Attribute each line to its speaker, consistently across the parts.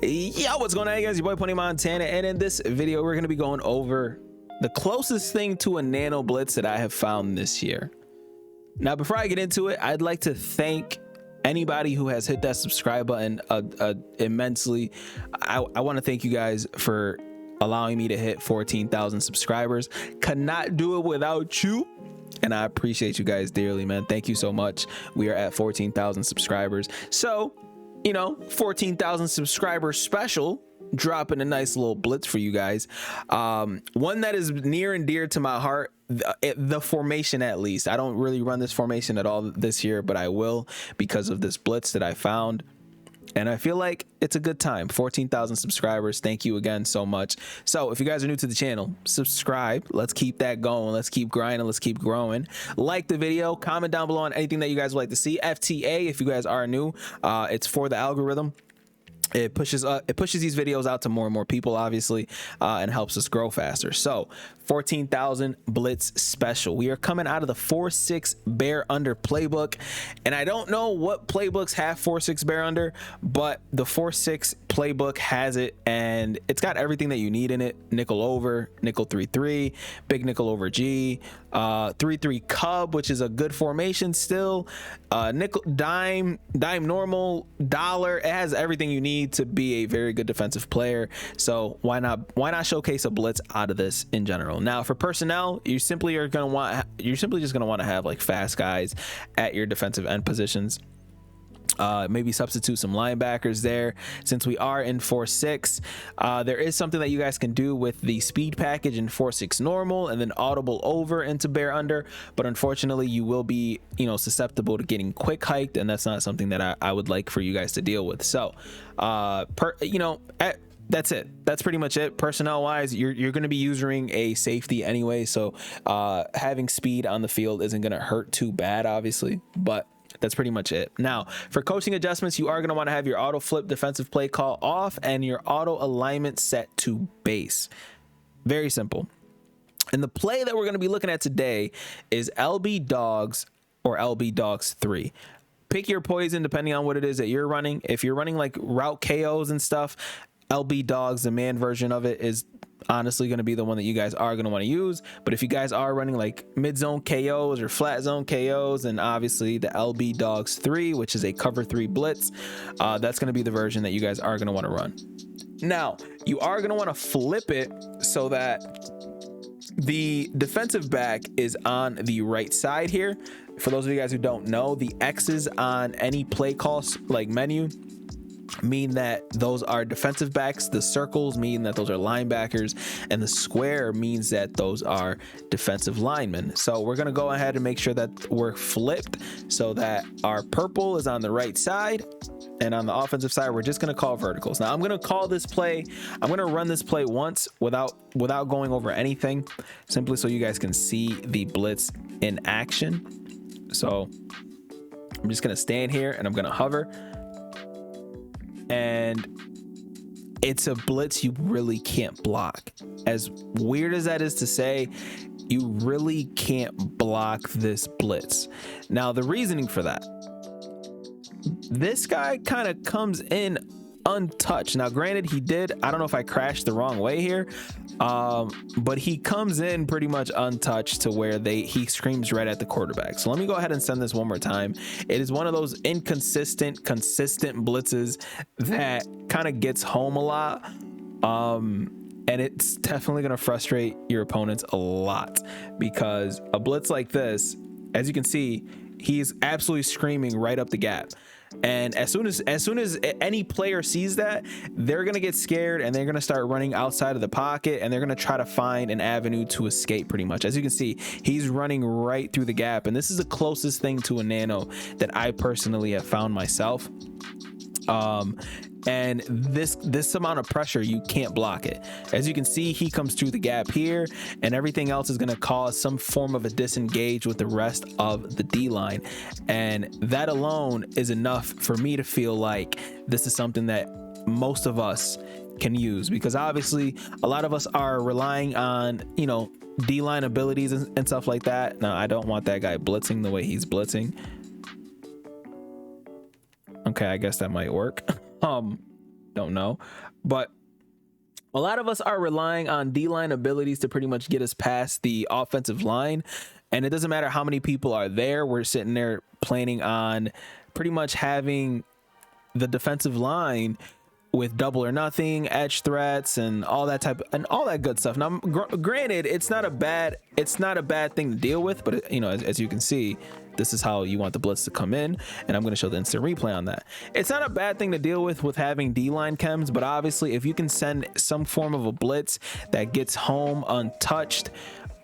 Speaker 1: Yo, what's going on, guys? Your boy Pony Montana, and in this video we're going to be going over the closest thing to a nano blitz that I have found this year. Now, before I get into it, I'd like to thank anybody who has hit that subscribe button immensely. I want to thank you guys for allowing me to hit 14,000 subscribers. Could not do it without you, and I appreciate you guys dearly, man. Thank you so much. We are at 14,000 subscribers, so you know, 14,000 subscribers special, dropping a nice little blitz for you guys. One that is near and dear to my heart, the formation at least. I don't really run this formation at all this year, but I will because of this blitz that I found. And I feel like it's a good time. 14,000 subscribers. Thank you again so much. So if you guys are new to the channel, subscribe. Let's keep that going. Let's keep grinding. Let's keep growing. Like the video. Comment down below on anything that you guys would like to see. FTA, if you guys are new, it's for the algorithm. It pushes these videos out to more and more people, obviously, and helps us grow faster. So 14,000 blitz special. We are coming out of the 4-6 bear under playbook, and I don't know what playbooks have 4-6 bear under, but the 4-6 playbook has it, and it's got everything that you need in it. Nickel over, nickel 3-3, big nickel over G, 3-3 cub, which is a good formation still, nickel dime normal, dollar. It has everything you need to be a very good defensive player. So why not showcase a blitz out of this in general? Now for personnel, you're simply just gonna want to have like fast guys at your defensive end positions. Maybe substitute some linebackers there. Since we are in 4-6, there is something that you guys can do with the speed package in 4-6 normal and then audible over into bear under, but unfortunately you will be, you know, susceptible to getting quick hiked, and that's not something that I would like for you guys to deal with. So that's it. That's pretty much it. Personnel wise, you're going to be using a safety anyway, so having speed on the field isn't going to hurt too bad, obviously, but that's pretty much it. Now for coaching adjustments, you are going to want to have your auto flip defensive play call off and your auto alignment set to base. Very simple. And the play that we're going to be looking at today is LB dogs or LB dogs 3. Pick your poison depending on what it is that you're running. If you're running like route KOs and stuff, LB dogs, the man version of it, is honestly going to be the one that you guys are going to want to use. But if you guys are running like mid zone KOs or flat zone KOs, and obviously the LB dogs 3, which is a cover 3 blitz, that's going to be the version that you guys are going to want to run. Now you are going to want to flip it so that the defensive back is on the right side here. For those of you guys who don't know, the X's on any play calls like menu mean that those are defensive backs, the circles mean that those are linebackers, and the square means that those are defensive linemen. So we're going to go ahead and make sure that we're flipped so that our purple is on the right side, and on the offensive side we're just going to call verticals. Now I'm going to call this play, I'm going to run this play once without going over anything, simply so you guys can see the blitz in action. So I'm just going to stand here and I'm going to hover, and it's a blitz you really can't block. As weird as that is to say, you really can't block this blitz. Now the reasoning for that, this guy kind of comes in untouched. Now granted, he did, I don't know if I crashed the wrong way here, but he comes in pretty much untouched to where he screams right at the quarterback. So let me go ahead and send this one more time. It is one of those consistent blitzes that kind of gets home a lot, and it's definitely going to frustrate your opponents a lot, because a blitz like this, as you can see, he's absolutely screaming right up the gap. And as soon as any player sees that, they're going to get scared and they're going to start running outside of the pocket, and they're going to try to find an avenue to escape pretty much. As you can see, he's running right through the gap, and this is the closest thing to a nano that I personally have found myself. And this amount of pressure, you can't block it. As you can see, he comes through the gap here, and everything else is going to cause some form of a disengage with the rest of the D line, and that alone is enough for me to feel like this is something that most of us can use, because obviously a lot of us are relying on, you know, D-line abilities and stuff like that. Now I don't want that guy blitzing the way he's blitzing. Okay, I guess that might work. don't know. But a lot of us are relying on D-line abilities to pretty much get us past the offensive line. And it doesn't matter how many people are there. We're sitting there planning on pretty much having the defensive line with double or nothing, edge threats, and all that good stuff. Now, granted, it's not a bad thing to deal with, but you know, as you can see, this is how you want the blitz to come in, and I'm going to show the instant replay on that. It's not a bad thing to deal with having D-line chems, but obviously, if you can send some form of a blitz that gets home untouched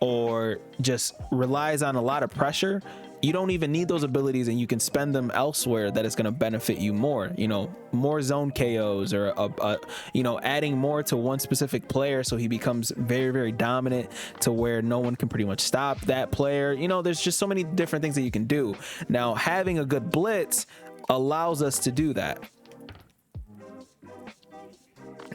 Speaker 1: or just relies on a lot of pressure, you don't even need those abilities, and you can spend them elsewhere that is going to benefit you more. You know, more zone KOs, or you know, adding more to one specific player so he becomes very, very dominant to where no one can pretty much stop that player. You know, there's just so many different things that you can do. Now, having a good blitz allows us to do that.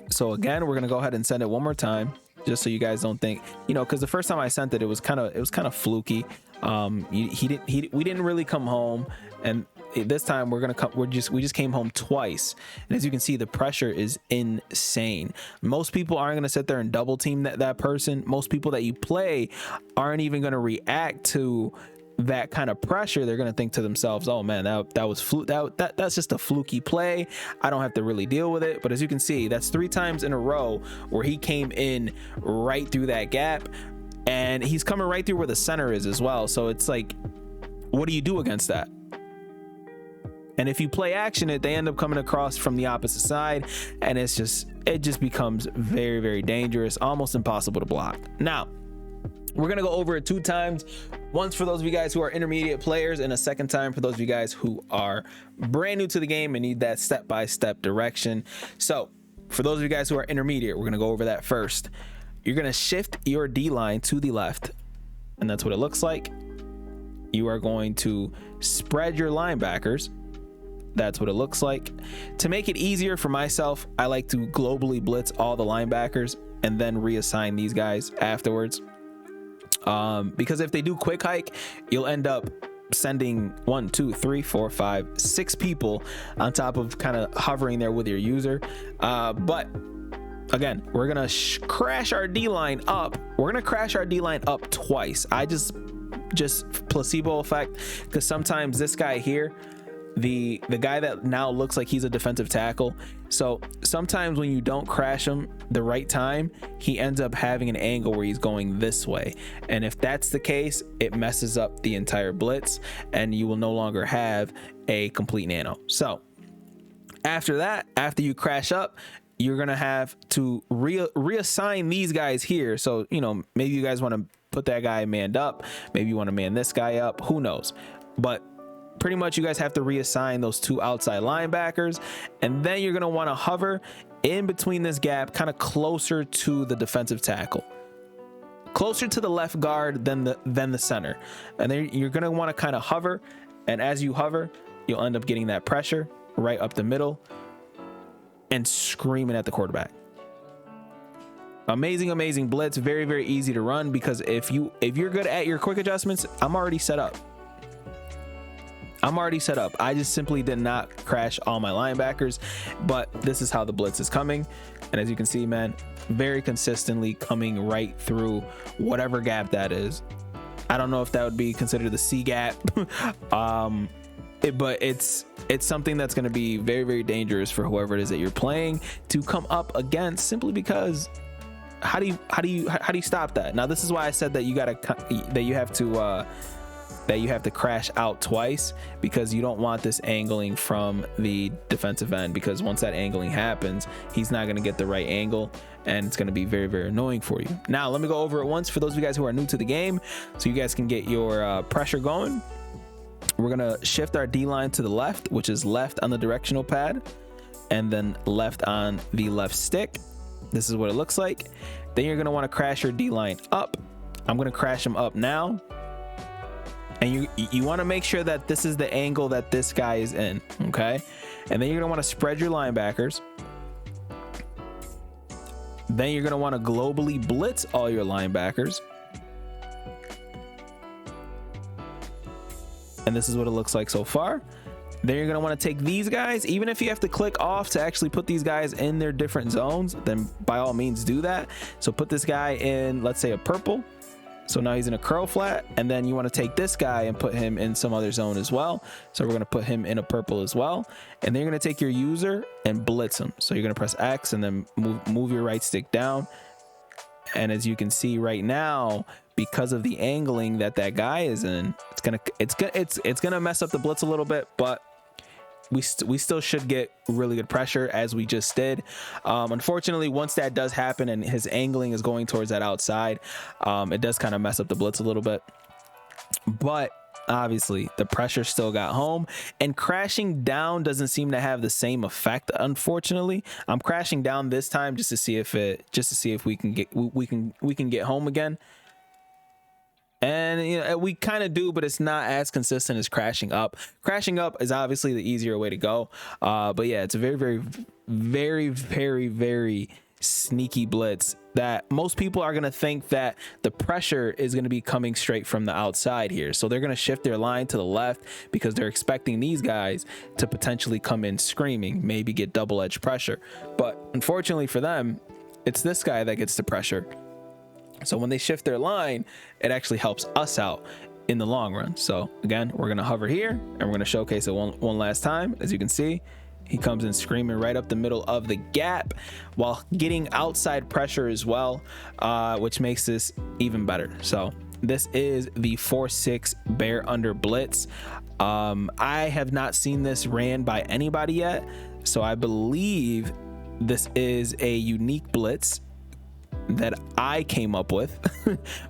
Speaker 1: So again, we're going to go ahead and send it one more time, just so you guys don't think, you know, because the first time I sent it, it was kind of fluky. We didn't really come home, and this time we just came home twice, and as you can see, the pressure is insane. Most people aren't going to sit there and double team that person. Most people that you play aren't even going to react to that kind of pressure. They're going to think to themselves, oh man, that's just a fluky play, I don't have to really deal with it. But as you can see, that's 3 times in a row where he came in right through that gap, and he's coming right through where the center is as well. So it's like, what do you do against that? And if you play action it, they end up coming across from the opposite side, and it just becomes very, very dangerous, almost impossible to block. Now, we're gonna go over it 2 times. Once for those of you guys who are intermediate players, and a second time for those of you guys who are brand new to the game and need that step-by-step direction. So for those of you guys who are intermediate, we're gonna go over that first. You're gonna shift your D-line to the left, and that's what it looks like. You are going to spread your linebackers. That's what it looks like. To make it easier for myself, I like to globally blitz all the linebackers and then reassign these guys afterwards. Because if they do quick hike, you'll end up sending 1, 2, 3, 4, 5, 6 people on top of kind of hovering there with your user. But again, we're gonna crash our D-line up. We're gonna crash our D-line up twice. I just placebo effect, because sometimes this guy here, the guy that now looks like he's a defensive tackle, so sometimes when you don't crash him the right time, he ends up having an angle where he's going this way, and if that's the case, it messes up the entire blitz and you will no longer have a complete nano. So after that, after you crash up, you're gonna have to reassign these guys here. So, you know, maybe you guys want to put that guy manned up, maybe you want to man this guy up, who knows, but pretty much you guys have to reassign those 2 outside linebackers, and then you're going to want to hover in between this gap, kind of closer to the defensive tackle, closer to the left guard than the center, and then you're going to want to kind of hover, and as you hover, you'll end up getting that pressure right up the middle and screaming at the quarterback. Amazing blitz, very, very easy to run, because if you're good at your quick adjustments, I'm already set up. I just simply did not crash all my linebackers, but this is how the blitz is coming. And as you can see, man, very consistently coming right through whatever gap that is. I don't know if that would be considered the C gap, but it's something that's going to be very, very dangerous for whoever it is that you're playing to come up against, simply because how do you stop that? Now, this is why I said that you have to crash out twice, because you don't want this angling from the defensive end, because once that angling happens, he's not going to get the right angle, and it's going to be very, very annoying for you. Now, let me go over it once for those of you guys who are new to the game, so you guys can get your pressure going. We're going to shift our D-line to the left, which is left on the directional pad, and then left on the left stick. This is what it looks like. Then you're going to want to crash your D-line up. I'm going to crash him up now. And you want to make sure that this is the angle that this guy is in, okay? And then you're going to want to spread your linebackers. Then you're going to want to globally blitz all your linebackers. And this is what it looks like so far. Then you're going to want to take these guys. Even if you have to click off to actually put these guys in their different zones, then by all means do that. So put this guy in, let's say, a purple. So now he's in a curl flat, and then you want to take this guy and put him in some other zone as well. So we're going to put him in a purple as well. And then you're going to take your user and blitz him. So you're going to press X and then move your right stick down. And as you can see right now, because of the angling that guy is in, it's gonna mess up the blitz a little bit, but we still should get really good pressure as we just did. Unfortunately, once that does happen and his angling is going towards that outside, it does kind of mess up the blitz a little bit. But obviously the pressure still got home, and crashing down doesn't seem to have the same effect. Unfortunately, I'm crashing down this time just to see if we can get home again. And you know, we kind of do, but it's not as consistent as crashing up. Crashing up is obviously the easier way to go. But yeah, it's a very sneaky blitz that most people are going to think that the pressure is going to be coming straight from the outside here. So they're going to shift their line to the left because they're expecting these guys to potentially come in screaming, maybe get double-edged pressure. But unfortunately for them, it's this guy that gets the pressure. So when they shift their line, it actually helps us out in the long run. So again, we're going to hover here and we're going to showcase it one last time. As you can see, he comes in screaming right up the middle of the gap while getting outside pressure as well, which makes this even better. So this is the 4-6 bear under blitz. I have not seen this ran by anybody yet, so I believe this is a unique blitz that I came up with,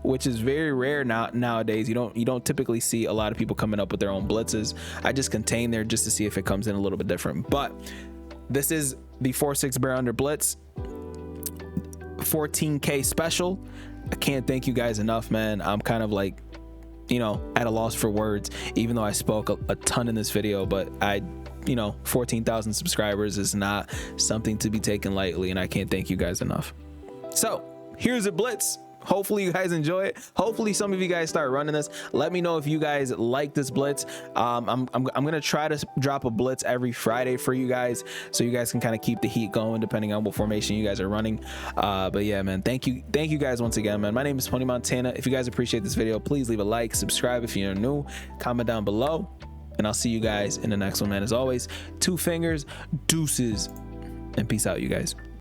Speaker 1: which is very rare nowadays. You don't typically see a lot of people coming up with their own blitzes. I just contain there just to see if it comes in a little bit different. But this is the 4-6 bear under blitz 14K special. I can't thank you guys enough, man. I'm kind of like, you know, at a loss for words, even though I spoke a ton in this video, but 14,000 subscribers is not something to be taken lightly, and I can't thank you guys enough. So here's a blitz. Hopefully you guys enjoy it. Hopefully some of you guys start running this. Let me know if you guys like this blitz. I'm gonna try to drop a blitz every Friday for you guys, so you guys can kind of keep the heat going depending on what formation you guys are running. But yeah, man, thank you guys once again, man. My name is Pony Montana. If you guys appreciate this video, please leave a like, subscribe if you're new, comment down below, and I'll see you guys in the next one, man. As always, 2 fingers, deuces, and peace out, you guys.